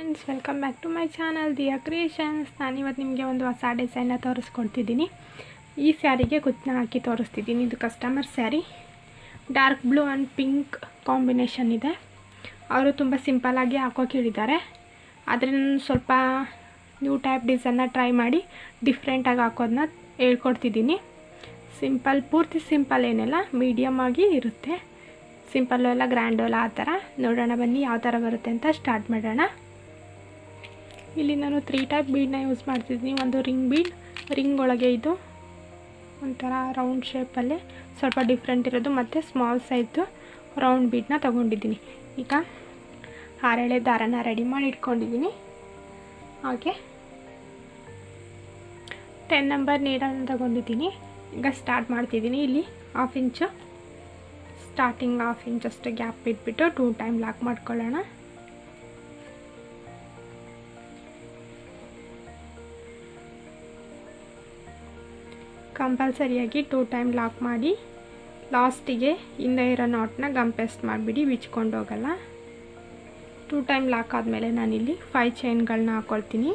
Friends, welcome back to my channel Diya creations. ನಾನಿವತ್ತು ನಿಮಗೆ ಒಂದು ಹೊಸ ಡಿಸೈನ್ನ ತೋರಿಸ್ಕೊಡ್ತಿದ್ದೀನಿ. ಈ ಸ್ಯಾರಿಗೆ ಕುಚ್ಚನ್ನ ಹಾಕಿ ತೋರಿಸ್ತಿದ್ದೀನಿ. ಇದು customer sari, dark blue and pink combination ಇದೆ. ಅವರು ತುಂಬ ಸಿಂಪಲ್ಲಾಗಿ ಹಾಕೋಕೆ ಹೇಳಿದ್ದಾರೆ. ಆದರೆ ನಾನು ಸ್ವಲ್ಪ ನ್ಯೂ ಟೈಪ್ ಡಿಸೈನ್ನ ಟ್ರೈ ಮಾಡಿ ಡಿಫ್ರೆಂಟಾಗಿ ಹಾಕೋದನ್ನ ಹೇಳ್ಕೊಡ್ತಿದ್ದೀನಿ. ಪೂರ್ತಿ ಸಿಂಪಲ್ ಏನೆಲ್ಲ ಮೀಡಿಯಮ್ ಆಗಿ ಇರುತ್ತೆ. ಸಿಂಪಲ್ಲು ಎಲ್ಲ ಗ್ರ್ಯಾಂಡು ಎಲ್ಲ ಆ ಥರ. ನೋಡೋಣ ಬನ್ನಿ ಯಾವ ಥರ ಬರುತ್ತೆ ಅಂತ ಸ್ಟಾರ್ಟ್ ಮಾಡೋಣ. ಇಲ್ಲಿ ನಾನು 3 ಟೈಪ್ ಬೀಡನ್ನ ಯೂಸ್ ಮಾಡ್ತಿದ್ದೀನಿ. ಒಂದು ರಿಂಗ್ ಬೀಡ್, ರಿಂಗ್ ಒಳಗೆ ಇದು ಒಂಥರ ರೌಂಡ್ ಶೇಪಲ್ಲೇ ಸ್ವಲ್ಪ ಡಿಫ್ರೆಂಟ್ ಇರೋದು, ಮತ್ತು ಸ್ಮಾಲ್ ಸೈಜು ರೌಂಡ್ ಬೀಡನ್ನ ತೊಗೊಂಡಿದ್ದೀನಿ. ಈಗ 6 ಎಳೆ ದಾರನ ರೆಡಿ ಮಾಡಿ ಇಟ್ಕೊಂಡಿದ್ದೀನಿ. ಹಾಗೆ 10 ನಂಬರ್ ನೀಡನ್ನು ತಗೊಂಡಿದ್ದೀನಿ. ಈಗ ಸ್ಟಾರ್ಟ್ ಮಾಡ್ತಿದ್ದೀನಿ. ಇಲ್ಲಿ 1/2 ಇಂಚು ಸ್ಟಾರ್ಟಿಂಗ್ 1/2 ಇಂಚಷ್ಟು ಗ್ಯಾಪ್ ಬಿಟ್ಬಿಟ್ಟು 2 ಟೈಮ್ ಲಾಕ್ ಮಾಡ್ಕೊಳ್ಳೋಣ. ಕಂಪಲ್ಸರಿಯಾಗಿ 2 ಟೈಮ್ ಲಾಕ್ ಮಾಡಿ ಲಾಸ್ಟಿಗೆ ಹಿಂದೆ ಇರೋ ನಾಟ್ನ ಗಮ್ ಪೇಸ್ಟ್ ಮಾಡಿಬಿಡಿ, ಬಿಚ್ಕೊಂಡು ಹೋಗಲ್ಲ. 2 ಟೈಮ್ ಲಾಕ್ ಆದಮೇಲೆ ನಾನಿಲ್ಲಿ 5 ಚೈನ್ಗಳನ್ನ ಹಾಕ್ಕೊಳ್ತೀನಿ.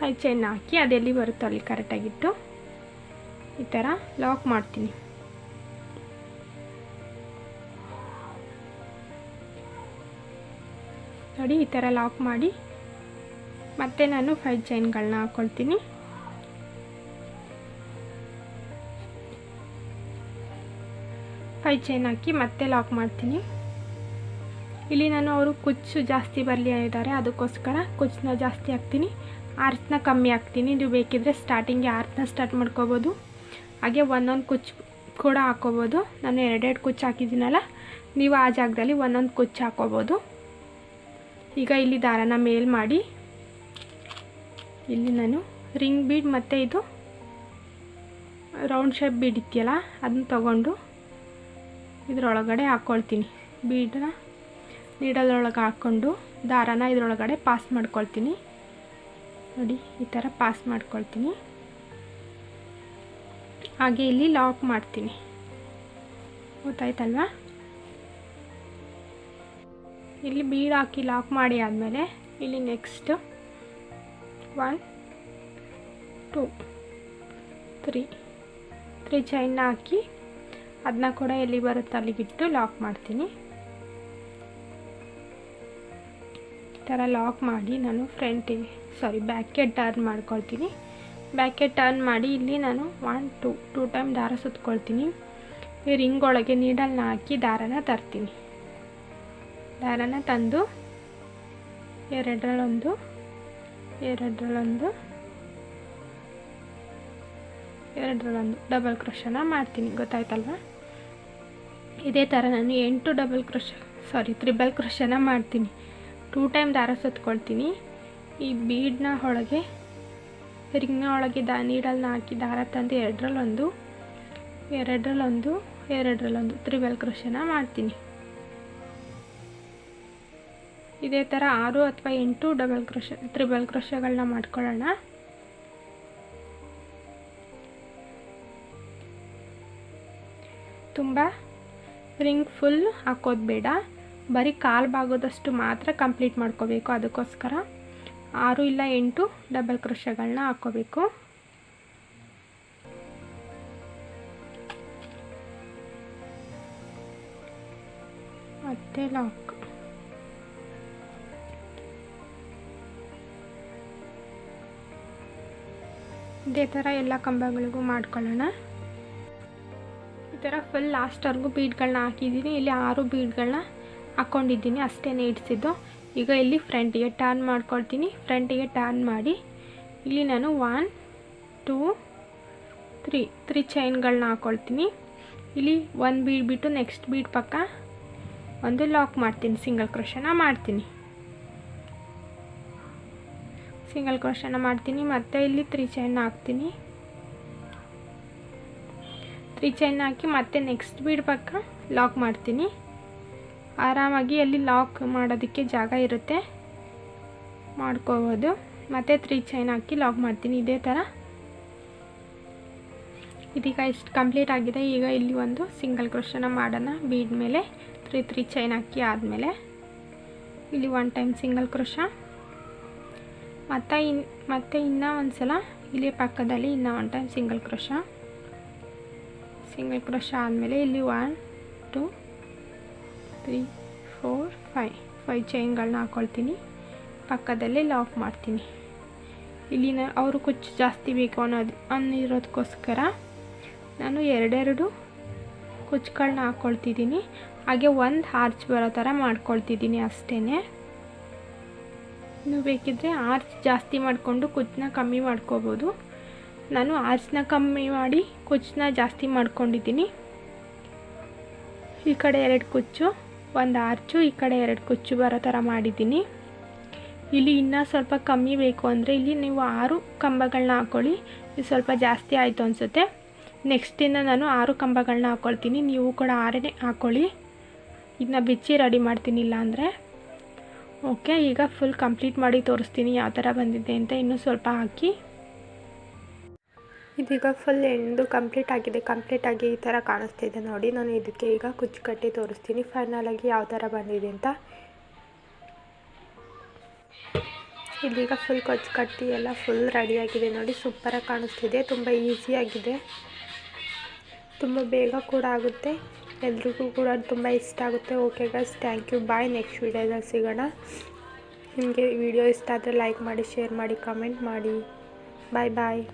5 ಚೈನ್ ಹಾಕಿ ಅದೆಲ್ಲಿ ಬರುತ್ತೋ ಅಲ್ಲಿ ಕರೆಕ್ಟಾಗಿಟ್ಟು ಈ ಥರ ಲಾಕ್ ಮಾಡ್ತೀನಿ. ನೋಡಿ, ಈ ಥರ ಲಾಕ್ ಮಾಡಿ ಮತ್ತೆ ನಾನು 5 ಚೈನ್ಗಳನ್ನ ಹಾಕ್ಕೊಳ್ತೀನಿ. ಚೈನ್ ಹಾಕಿ ಮತ್ತೆ ಲಾಕ್ ಮಾಡ್ತೀನಿ. ಇಲ್ಲಿ ನಾನು ಅವರು ಕುಚ್ಚು ಜಾಸ್ತಿ ಬರಲಿ ಅಂದಿದ್ದಾರೆ, ಅದಕ್ಕೋಸ್ಕರ ಕುಚ್ಚನ್ನ ಜಾಸ್ತಿ ಹಾಕ್ತೀನಿ, ಆರ್ಚ್ನ ಕಮ್ಮಿ ಹಾಕ್ತೀನಿ. ನೀವು ಬೇಕಿದ್ರೆ ಸ್ಟಾರ್ಟಿಂಗ್ಗೆ ಆರ್ಚ್ನ ಸ್ಟಾರ್ಟ್ ಮಾಡ್ಕೋಬೋದು, ಹಾಗೆ ಒಂದೊಂದು ಕುಚ್ಚು ಕೂಡ ಹಾಕ್ಕೋಬೋದು. ನಾನು 2 ಕುಚ್ಚು ಹಾಕಿದ್ದೀನಲ್ಲ, ನೀವು ಆ ಜಾಗದಲ್ಲಿ ಒಂದೊಂದು ಕುಚ್ಚು ಹಾಕ್ಕೋಬೋದು. ಈಗ ಇಲ್ಲಿ ದಾರನ ಮೇಲ್ ಮಾಡಿ ಇಲ್ಲಿ ನಾನು ರಿಂಗ್ ಬೀಡ್ ಮತ್ತು ಇದು ರೌಂಡ್ ಶೇಪ್ ಬೀಡ್ ಇದೆಯಲ್ಲ ಅದನ್ನ ತಗೊಂಡು ಇದರೊಳಗಡೆ ಹಾಕ್ಕೊಳ್ತೀನಿ. ಬೀಡನ್ನ ನೀಡಲೊಳಗೆ ಹಾಕ್ಕೊಂಡು ದಾರನ ಇದರೊಳಗಡೆ ಪಾಸ್ ಮಾಡ್ಕೊಳ್ತೀನಿ. ನೋಡಿ, ಈ ಥರ ಪಾಸ್ ಮಾಡ್ಕೊಳ್ತೀನಿ. ಹಾಗೆ ಇಲ್ಲಿ ಲಾಕ್ ಮಾಡ್ತೀನಿ. ಗೊತ್ತಾಯ್ತಲ್ವಾ? ಇಲ್ಲಿ ಬೀಡ್ ಹಾಕಿ ಲಾಕ್ ಮಾಡಿ ಆದಮೇಲೆ ಇಲ್ಲಿ ನೆಕ್ಸ್ಟ್ 1 2 3 ಚೈನ್ನ ಹಾಕಿ ಅದನ್ನ ಕೂಡ ಎಲ್ಲಿ ಬರುತ್ತೆ ಅಲ್ಲಿಗಿಟ್ಟು ಲಾಕ್ ಮಾಡ್ತೀನಿ. ಈ ಥರ ಲಾಕ್ ಮಾಡಿ ನಾನು ಬ್ಯಾಕ್ಗೆ ಟರ್ನ್ ಮಾಡ್ಕೊಳ್ತೀನಿ. ಬ್ಯಾಕ್ಗೆ ಟರ್ನ್ ಮಾಡಿ ಇಲ್ಲಿ ನಾನು 1 2 ಟೈಮ್ ದಾರ ಸುತ್ಕೊಳ್ತೀನಿ. ಈ ರಿಂಗ್ ಒಳಗೆ ನೀಡಲ್ನ ಹಾಕಿ ದಾರನ ತರ್ತೀನಿ. ದಾರನ ತಂದು ಎರಡರಲ್ಲೊಂದು ಡಬಲ್ ಕ್ರೋಶನ ಮಾಡ್ತೀನಿ. ಗೊತ್ತಾಯ್ತಲ್ವ? ಇದೇ ಥರ ನಾನು 8 ತ್ರಿಬಲ್ ಕ್ರೋಶನ ಮಾಡ್ತೀನಿ. 2 ಟೈಮ್ ದಾರ ಸುತ್ಕೊಳ್ತೀನಿ. ಈ ಬೀಡ್ನ ಒಳಗೆ ರಿಂಗ್ನ ಒಳಗೆ ನೀಡಲ್ನ ಹಾಕಿ ದಾರ ತಂದು ಎರಡರಲ್ಲೊಂದು ತ್ರಿಬಲ್ ಕ್ರೋಶನ ಮಾಡ್ತೀನಿ. ಇದೇ ಥರ 6 ಅಥವಾ 8 ತ್ರಿಬಲ್ ಕ್ರೋಶಗಳನ್ನ ಮಾಡ್ಕೊಳ್ಳೋಣ. ತುಂಬ ರಿಂಗ್ ಫುಲ್ ಹಾಕೋದು ಬೇಡ, ಬರೀ ಕಾಲು ಭಾಗದಷ್ಟು ಮಾತ್ರ ಕಂಪ್ಲೀಟ್ ಮಾಡ್ಕೋಬೇಕು. ಅದಕ್ಕೋಸ್ಕರ 6 ಇಲ್ಲ 8 ಡಬಲ್ ಕ್ರೋಶಗಳನ್ನ ಹಾಕ್ಕೋಬೇಕು. ಮತ್ತೆ ಲಾಕ್. ಇದೇ ಥರ ಎಲ್ಲ ಕಂಬಗಳಿಗೂ ಮಾಡ್ಕೊಳ್ಳೋಣ. ಈ ಥರ ಫುಲ್ ಲಾಸ್ಟ್ವರೆಗೂ ಬೀಡ್ಗಳನ್ನ ಹಾಕಿದ್ದೀನಿ. ಇಲ್ಲಿ 6 ಬೀಡ್ಗಳನ್ನ ಹಾಕ್ಕೊಂಡಿದ್ದೀನಿ, ಅಷ್ಟೇ ಇಡಿಸಿದ್ದು. ಈಗ ಇಲ್ಲಿ ಫ್ರಂಟಿಗೆ ಟರ್ನ್ ಮಾಡ್ಕೊಳ್ತೀನಿ. ಫ್ರಂಟಿಗೆ ಟರ್ನ್ ಮಾಡಿ ಇಲ್ಲಿ ನಾನು 1 2 3 ಚೈನ್ಗಳನ್ನ ಹಾಕ್ಕೊಳ್ತೀನಿ. ಇಲ್ಲಿ 1 ಬೀಡ್ ಬಿಟ್ಟು ನೆಕ್ಸ್ಟ್ ಬೀಡ್ ಪಕ್ಕ ಒಂದು ಲಾಕ್ ಮಾಡ್ತೀನಿ. ಸಿಂಗಲ್ ಕ್ರೋಶನ ಮಾಡ್ತೀನಿ. ಮತ್ತು ಇಲ್ಲಿ 3 ಚೈನ್ ಹಾಕ್ತೀನಿ. 3 ಚೈನ್ ಹಾಕಿ ಮತ್ತೆ ನೆಕ್ಸ್ಟ್ ಬೀಡ್ ಪಕ್ಕ ಲಾಕ್ ಮಾಡ್ತೀನಿ. ಆರಾಮಾಗಿ ಅಲ್ಲಿ ಲಾಕ್ ಮಾಡೋದಕ್ಕೆ ಜಾಗ ಇರುತ್ತೆ, ಮಾಡ್ಕೋಬೋದು. ಮತ್ತು 3 ಚೈನ್ ಹಾಕಿ ಲಾಕ್ ಮಾಡ್ತೀನಿ. ಇದೇ ಥರ ಇದೀಗ ಇಷ್ಟು ಕಂಪ್ಲೀಟ್ ಆಗಿದೆ. ಈಗ ಇಲ್ಲಿ ಒಂದು ಸಿಂಗಲ್ ಕ್ರೋಶನ ಮಾಡೋಣ. ಬೀಡ್ ಮೇಲೆ 3 ಚೈನ್ ಹಾಕಿ ಆದಮೇಲೆ ಇಲ್ಲಿ 1 ಟೈಮ್ ಸಿಂಗಲ್ ಕ್ರೋಶ, ಮತ್ತು ಇನ್ನೂ ಒಂದು ಸಲ ಇಲ್ಲಿ ಪಕ್ಕದಲ್ಲಿ ಇನ್ನೂ 1 ಟೈಮ್ ಸಿಂಗಲ್ ಕ್ರೋಶ ಆದಮೇಲೆ ಇಲ್ಲಿ 1 2 3 4 5 ಚೈನ್ಗಳನ್ನ ಹಾಕ್ಕೊಳ್ತೀನಿ. ಪಕ್ಕದಲ್ಲಿ ಲಾಕ್ ಮಾಡ್ತೀನಿ. ಇಲ್ಲಿ ಅವರು ಕುಚ್ಚು ಜಾಸ್ತಿ ಬೇಕು ಅನ್ನೋದಕ್ಕೋಸ್ಕರ ನಾನು 2 ಕುಚ್ಚುಗಳನ್ನ ಹಾಕ್ಕೊಳ್ತಿದ್ದೀನಿ. ಹಾಗೆ ಒಂದು ಆರ್ಚ್ ಬರೋ ಥರ ಮಾಡ್ಕೊಳ್ತಿದ್ದೀನಿ ಅಷ್ಟೇ. ನೀವು ಬೇಕಿದ್ದರೆ ಆರ್ಚ್ ಜಾಸ್ತಿ ಮಾಡಿಕೊಂಡು ಕುಚ್ಚನ್ನ ಕಮ್ಮಿ ಮಾಡ್ಕೋಬೋದು. ನಾನು ಆರ್ಚನ್ನ ಕಮ್ಮಿ ಮಾಡಿ ಕುಚ್ಚನ್ನ ಜಾಸ್ತಿ ಮಾಡ್ಕೊಂಡಿದ್ದೀನಿ. ಈ ಕಡೆ 2 ಕುಚ್ಚು, ಒಂದು ಆರ್ಚು, ಈ ಕಡೆ 2 ಕುಚ್ಚು ಬರೋ ಥರ ಮಾಡಿದ್ದೀನಿ. ಇಲ್ಲಿ ಇನ್ನೂ ಸ್ವಲ್ಪ ಕಮ್ಮಿ ಬೇಕು ಅಂದರೆ ಇಲ್ಲಿ ನೀವು 6 ಕಂಬಗಳನ್ನ ಹಾಕ್ಕೊಳ್ಳಿ. ಇದು ಸ್ವಲ್ಪ ಜಾಸ್ತಿ ಆಯಿತು ಅನಿಸುತ್ತೆ. ನೆಕ್ಸ್ಟಿಂದ ನಾನು 6 ಕಂಬಗಳನ್ನ ಹಾಕ್ಕೊಳ್ತೀನಿ. ನೀವು ಕೂಡ 6 ಹಾಕ್ಕೊಳ್ಳಿ. ಇದನ್ನ ಬಿಚ್ಚಿ ರೆಡಿ ಮಾಡ್ತೀನಿ ಇಲ್ಲ ಅಂದರೆ. ಓಕೆ, ಈಗ ಫುಲ್ ಕಂಪ್ಲೀಟ್ ಮಾಡಿ ತೋರಿಸ್ತೀನಿ ಯಾವ ಥರ ಬಂದಿದೆ ಅಂತ. ಇನ್ನೂ ಸ್ವಲ್ಪ ಹಾಕಿ. ಇದೀಗ ಫುಲ್ ಎಂಡು ಕಂಪ್ಲೀಟಾಗಿ ಈ ಥರ ಕಾಣಿಸ್ತಿದೆ ನೋಡಿ. ನಾನು ಇದಕ್ಕೆ ಈಗ ಕುಚ್ಚು ಕಟ್ಟಿ ತೋರಿಸ್ತೀನಿ ಫೈನಲಾಗಿ ಯಾವ ಥರ ಬಂದಿದೆ ಅಂತ. ಇದೀಗ ಫುಲ್ ಕುಚ್ಚು ಕಟ್ಟಿ ಎಲ್ಲ ಫುಲ್ ರೆಡಿಯಾಗಿದೆ ನೋಡಿ. ಸೂಪರಾಗಿ ಕಾಣಿಸ್ತಿದೆ. ತುಂಬ ಈಸಿಯಾಗಿದೆ, ತುಂಬ ಬೇಗ ಕೂಡ ಆಗುತ್ತೆ. ಎಲ್ರಿಗೂ ಕೂಡ ತುಂಬ ಇಷ್ಟ ಆಗುತ್ತೆ. Okay guys, thank you. Bye. Next ವೀಡಿಯೋದಲ್ಲಿ ಸಿಗೋಣ. ನಿಮಗೆ ವಿಡಿಯೋ ಇಷ್ಟ ಆದರೆ ಲೈಕ್ ಮಾಡಿ, ಶೇರ್ ಮಾಡಿ, ಕಮೆಂಟ್ ಮಾಡಿ. ಬಾಯ್.